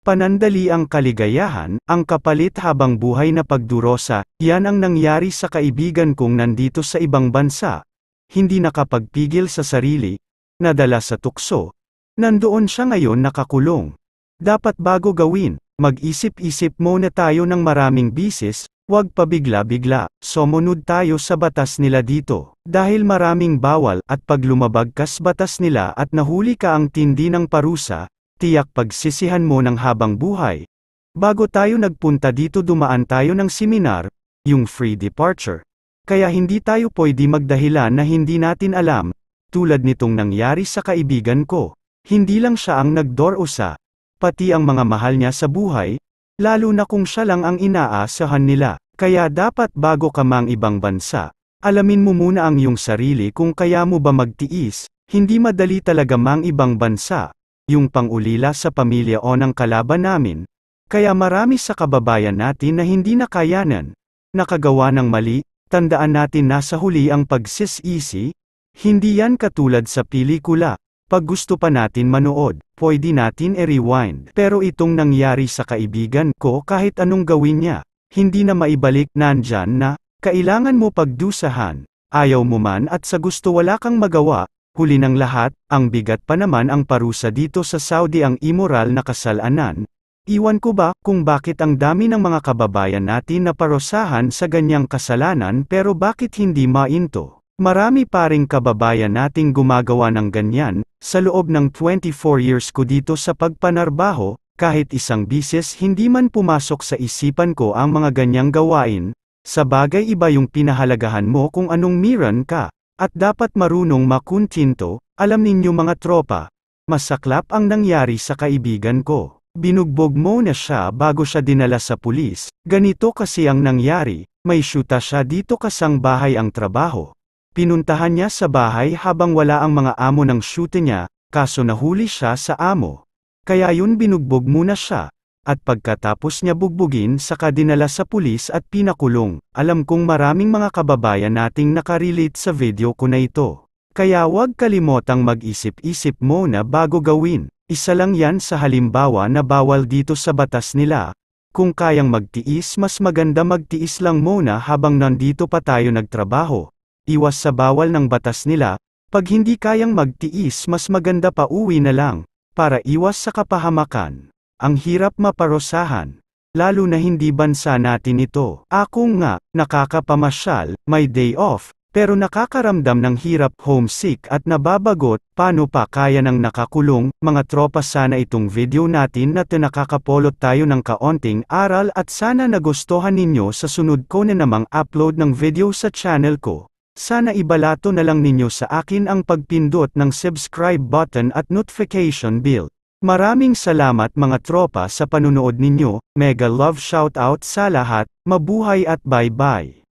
Panandali ang kaligayahan, ang kapalit habang buhay na pagdurosa, yan ang nangyari sa kaibigan kong nandito sa ibang bansa. Hindi nakapagpigil sa sarili, nadala sa tukso. Nandoon siya ngayon nakakulong. Dapat bago gawin, mag-isip-isip muna tayo ng maraming bisis, huwag pabigla-bigla, sumunod tayo sa batas nila dito. Dahil maraming bawal at pag lumabagkas batas nila at nahuli ka ang tindi ng parusa, tiyak pagsisihan mo ng habang buhay. Bago tayo nagpunta dito dumaan tayo ng seminar, yung free departure. Kaya hindi tayo pwede magdahilan na hindi natin alam, tulad nitong nangyari sa kaibigan ko. Hindi lang siya ang nagdurusa, pati ang mga mahal niya sa buhay, lalo na kung siya lang ang inaasahan nila. Kaya dapat bago ka mang ibang bansa, alamin mo muna ang iyong sarili kung kaya mo ba magtiis. Hindi madali talaga mang ibang bansa. Yung pangulila sa pamilya o ng kalaban namin. Kaya marami sa kababayan natin na hindi nakayanan, nakagawa ng mali, tandaan natin nasa huli ang pagsisisi, hindi yan katulad sa pelikula. Pag gusto pa natin manood, pwede natin i-rewind. Pero itong nangyari sa kaibigan ko kahit anong gawin niya, hindi na maibalik, nandyan na, kailangan mo pagdusahan, ayaw mo man at sa gusto wala kang magawa. Huli ng lahat, ang bigat pa naman ang parusa dito sa Saudi ang immoral na kasalanan. Iwan ko ba kung bakit ang dami ng mga kababayan natin na parusahan sa ganyang kasalanan pero bakit hindi mainto? Marami pa ring kababayan nating gumagawa ng ganyan, sa loob ng 24 years ko dito sa pagpanarbaho, kahit isang bisis hindi man pumasok sa isipan ko ang mga ganyang gawain, sa bagay iba yung pinahalagahan mo kung anong meron ka. At dapat marunong makuntinto, alam ninyo mga tropa, masaklap ang nangyari sa kaibigan ko. Binugbog mo na siya bago siya dinala sa pulis, ganito kasi ang nangyari, may syuta siya dito kasang bahay ang trabaho. Pinuntahan niya sa bahay habang wala ang mga amo ng syuta niya, kaso nahuli siya sa amo. Kaya yun binugbog muna siya. At pagkatapos niya bugbugin saka dinala sa pulis at pinakulong. Alam kong maraming mga kababayan nating nakarelate sa video ko na ito. Kaya huwag kalimotang mag-isip-isip muna bago gawin. Isa lang yan sa halimbawa na bawal dito sa batas nila. Kung kayang magtiis mas maganda magtiis lang muna habang nandito pa tayo nagtrabaho. Iwas sa bawal ng batas nila. Pag hindi kayang magtiis mas maganda pa uwi na lang. Para iwas sa kapahamakan. Ang hirap maparusahan. Lalo na hindi bansa natin ito. Ako nga, nakakapamasyal, may day off, pero nakakaramdam ng hirap, homesick at nababagot, paano pa kaya ng nakakulong? Mga tropa, sana itong video natin na nakakapolot tayo ng kaonting aral at sana nagustuhan ninyo sa sunod ko na namang upload ng video sa channel ko. Sana ibalato na lang ninyo sa akin ang pagpindot ng subscribe button at notification bell. Maraming salamat mga tropa sa panunood ninyo, mega love shoutout sa lahat, mabuhay at bye bye.